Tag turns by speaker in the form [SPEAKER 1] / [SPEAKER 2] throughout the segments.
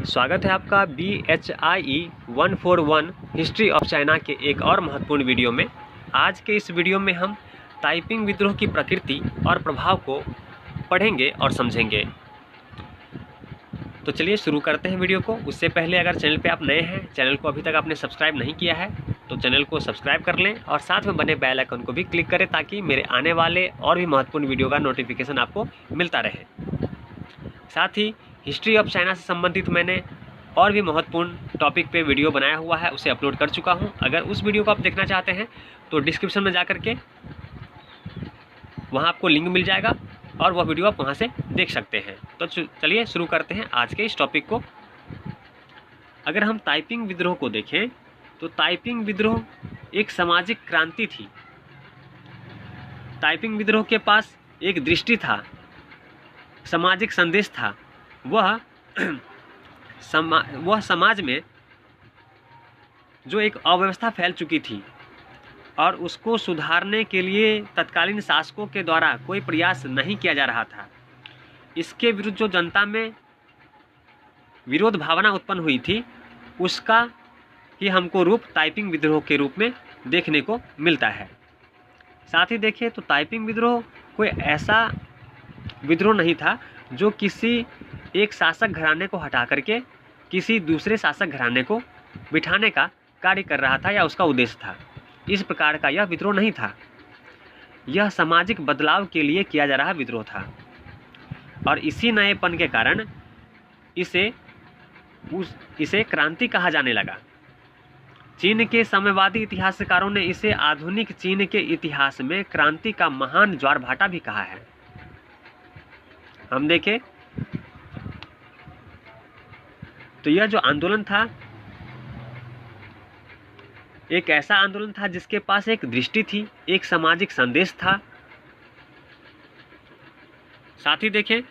[SPEAKER 1] स्वागत है आपका BHIE 141 हिस्ट्री ऑफ चाइना के एक और महत्वपूर्ण वीडियो में। आज के इस वीडियो में हम ताइपिंग विद्रोह की प्रकृति और प्रभाव को पढ़ेंगे और समझेंगे। तो चलिए शुरू करते हैं वीडियो को। उससे पहले अगर चैनल पे आप नए हैं, चैनल को अभी तक आपने सब्सक्राइब नहीं किया है तो चैनल को सब्सक्राइब कर लें और साथ में बने बेल आइकन को भी क्लिक करें ताकि मेरे आने वाले और भी महत्वपूर्ण वीडियो का नोटिफिकेशन आपको मिलता रहे। साथ ही हिस्ट्री ऑफ चाइना से संबंधित मैंने और भी महत्वपूर्ण टॉपिक पे वीडियो बनाया हुआ है, उसे अपलोड कर चुका हूं। अगर उस वीडियो को आप देखना चाहते हैं तो डिस्क्रिप्शन में जा कर के वहां आपको लिंक मिल जाएगा और वह वीडियो आप वहां से देख सकते हैं। तो चलिए शुरू करते हैं आज के इस टॉपिक को। अगर हम ताइपिंग विद्रोह को देखें तो ताइपिंग विद्रोह एक सामाजिक क्रांति थी। ताइपिंग विद्रोह के पास एक दृष्टि था, सामाजिक संदेश था। वह समाज में जो एक अव्यवस्था फैल चुकी थी और उसको सुधारने के लिए तत्कालीन शासकों के द्वारा कोई प्रयास नहीं किया जा रहा था। इसके विरुद्ध जो जनता में विरोध भावना उत्पन्न हुई थी, उसका ही हमको रूप ताइपिंग विद्रोह के रूप में देखने को मिलता है। साथ ही देखें तो ताइपिंग विद्रोह कोई ऐसा विद्रोह नहीं था जो किसी एक शासक घराने को हटा करके किसी दूसरे शासक घराने को बिठाने का कार्य कर रहा था या उसका उद्देश्य था। इस प्रकार का यह विद्रोह नहीं था। यह सामाजिक बदलाव के लिए किया जा रहा विद्रोह था और इसी नएपन के कारण इसे क्रांति कहा जाने लगा। चीन के साम्यवादी इतिहासकारों ने इसे आधुनिक चीन के इतिहास में क्रांति का महान ज्वार भाटा भी कहा है। हम देखें तो यह जो आंदोलन था एक ऐसा आंदोलन था जिसके पास एक दृष्टि थी, एक सामाजिक संदेश था। साथ ही देखें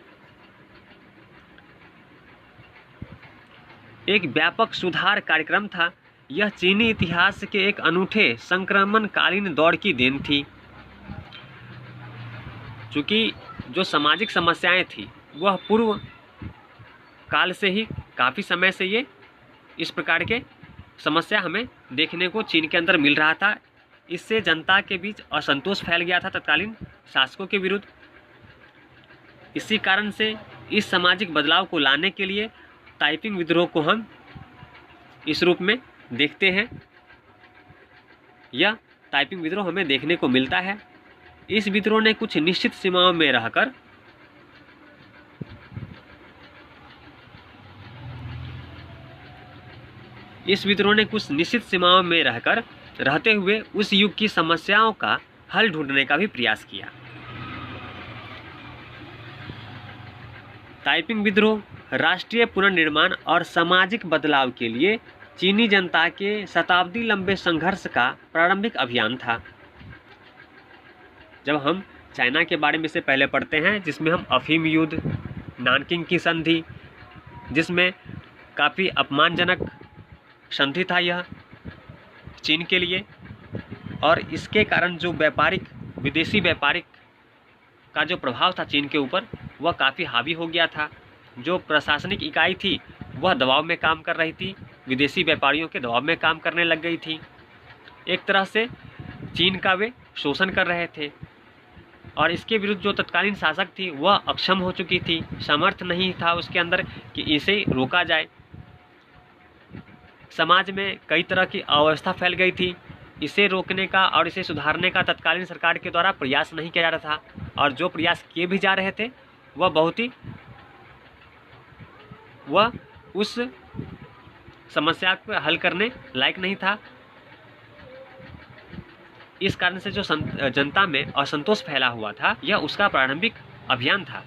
[SPEAKER 1] एक व्यापक सुधार कार्यक्रम था। यह चीनी इतिहास के एक अनूठे संक्रमणकालीन दौर की देन थी। चूँकि जो सामाजिक समस्याएं थी वह पूर्व काल से ही काफ़ी समय से ये इस प्रकार के समस्या हमें देखने को चीन के अंदर मिल रहा था। इससे जनता के बीच असंतोष फैल गया था तत्कालीन शासकों के विरुद्ध। इसी कारण से इस सामाजिक बदलाव को लाने के लिए ताइपिंग विद्रोह को हम इस रूप में देखते हैं। यह ताइपिंग विद्रोह हमें देखने को मिलता है। इस विद्रोह ने कुछ निश्चित सीमाओं में रहते हुए उस युग की समस्याओं का हल ढूंढने का भी प्रयास किया। ताइपिंग विद्रोह राष्ट्रीय पुनर्निर्माण और सामाजिक बदलाव के लिए चीनी जनता के शताब्दी लंबे संघर्ष का प्रारंभिक अभियान था। जब हम चाइना के बारे में से पहले पढ़ते हैं जिसमें हम अफीम युद्ध, नानकिंग की संधि, जिसमें काफ़ी अपमानजनक संधि था यह चीन के लिए, और इसके कारण जो विदेशी व्यापारिक का जो प्रभाव था चीन के ऊपर वह काफ़ी हावी हो गया था। जो प्रशासनिक इकाई थी वह दबाव में काम कर रही थी, विदेशी व्यापारियों के दबाव में काम करने लग गई थी। एक तरह से चीन का वे शोषण कर रहे थे और इसके विरुद्ध जो तत्कालीन शासक थी वह अक्षम हो चुकी थी, सामर्थ्य नहीं था उसके अंदर कि इसे रोका जाए। समाज में कई तरह की अव्यवस्था फैल गई थी। इसे रोकने का और इसे सुधारने का तत्कालीन सरकार के द्वारा प्रयास नहीं किया जा रहा था और जो प्रयास किए भी जा रहे थे वह उस समस्या को हल करने लायक नहीं था। इस कारण से जो जनता में असंतोष फैला हुआ था यह उसका प्रारंभिक अभियान था।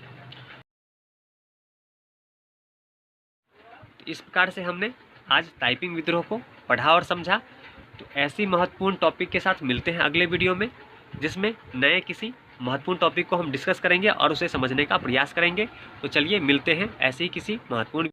[SPEAKER 1] इस प्रकार से हमने आज ताइपिंग विद्रोह को पढ़ा और समझा। तो ऐसी महत्वपूर्ण टॉपिक के साथ मिलते हैं अगले वीडियो में, जिसमें नए किसी महत्वपूर्ण टॉपिक को हम डिस्कस करेंगे और उसे समझने का प्रयास करेंगे। तो चलिए मिलते हैं ऐसे ही किसी महत्वपूर्ण